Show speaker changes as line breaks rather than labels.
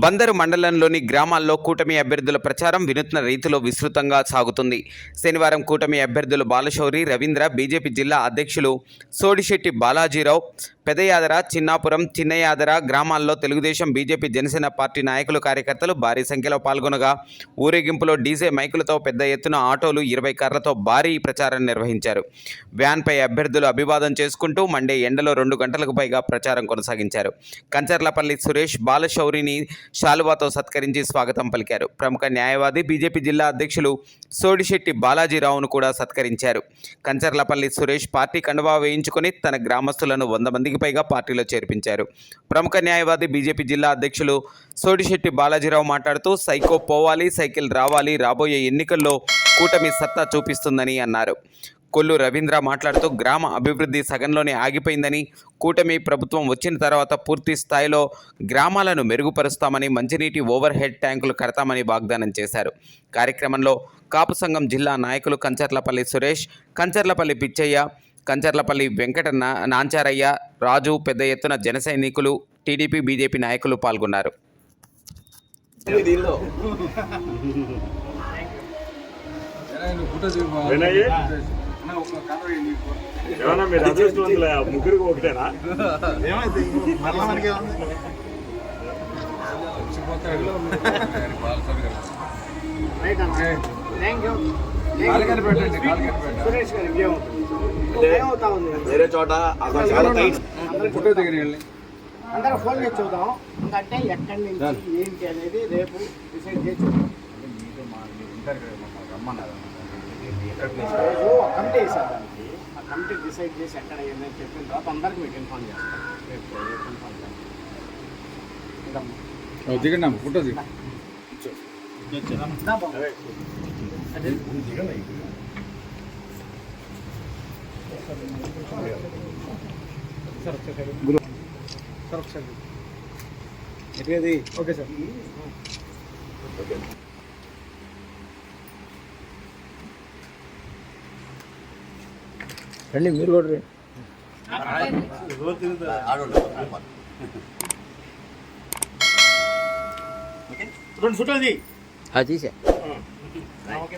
బందరు మండలంలోని గ్రామాల్లో కూటమి అభ్యర్థుల ప్రచారం వినూత్న రీతిలో విస్తృతంగా సాగుతుంది. శనివారం కూటమి అభ్యర్థులు బాలశౌరి రవీంద్ర, బీజేపీ జిల్లా అధ్యక్షులు సోడిశెట్టి బాలాజీరావు, పెదయాదర, చిన్నాపురం, చిన్నయాదర గ్రామాల్లో తెలుగుదేశం, బీజేపీ, జనసేన పార్టీ నాయకులు, కార్యకర్తలు భారీ సంఖ్యలో పాల్గొనగా ఊరేగింపులో డీజే మైకులతో పెద్ద ఎత్తున ఆటోలు, 20 కార్లతో భారీ ప్రచారం నిర్వహించారు. వ్యాన్పై అభ్యర్థులు అభివాదం చేసుకుంటూ మండే ఎండలో 2 గంటలకు పైగా ప్రచారం కొనసాగించారు. కంచర్లపల్లి సురేష్ బాలశౌరిని శాలువాతో సత్కరించి స్వాగతం పలికారు. ప్రముఖ న్యాయవాది, బీజేపీ జిల్లా అధ్యక్షులు సోడిశెట్టి బాలాజీరావును కూడా సత్కరించారు. కంచర్లపల్లి సురేష్ పార్టీ కండువా వేయించుకుని తన గ్రామస్తులను 100 మందికి పైగా పార్టీలో చేర్పించారు. ప్రముఖ న్యాయవాది, బీజేపీ జిల్లా అధ్యక్షులు సోడిశెట్టి బాలాజీరావు మాట్లాడుతూ సైకో పోవాలి, సైకిల్ రావాలి, రాబోయే ఎన్నికల్లో కూటమి సత్తా చూపిస్తుందని అన్నారు. కొల్లు రవీంద్ర మాట్లాడుతూ గ్రామ అభివృద్ధి సగంలోనే ఆగిపోయిందని, కూటమి ప్రభుత్వం వచ్చిన తర్వాత పూర్తి స్థాయిలో గ్రామాలను మెరుగుపరుస్తామని, మంచినీటి ఓవర్ హెడ్ ట్యాంకులు కడతామని వాగ్దానం చేశారు. కార్యక్రమంలో కాపు సంఘం జిల్లా నాయకులు కంచర్లపల్లి సురేష్, కంచర్లపల్లి పిచ్చయ్య, కంచర్లపల్లి వెంకట నాంచారయ్య, రాజు, పెద్ద ఎత్తున జన సైనికులు, టీడీపీ, బీజేపీ నాయకులు పాల్గొన్నారు.
ముగ్గురికి ఒకటేనా? వేరే చోట
అందరూ ఫోన్ చేసి చూద్దాం. ఎందుకంటే ఎక్కడి నుంచి ఏంటి అనేది రేపు డిసైడ్ చేసి చూద్దాం. కమిటీ వేసారు దానికి. ఆ కమిటీ డిసైడ్ చేసి ఎక్కడ ఏంటని చెప్పిన తర్వాత అందరికి మీకు ఇన్ఫార్మ్ చేస్తాం. రేపు ఇన్ఫార్మ్ చేస్తాం.
దిగండి ఫోటో దిగ ఓకే సార్. రండి మీరు కూడా
రెండు ఫోటోది
తీసా.
ఓకే.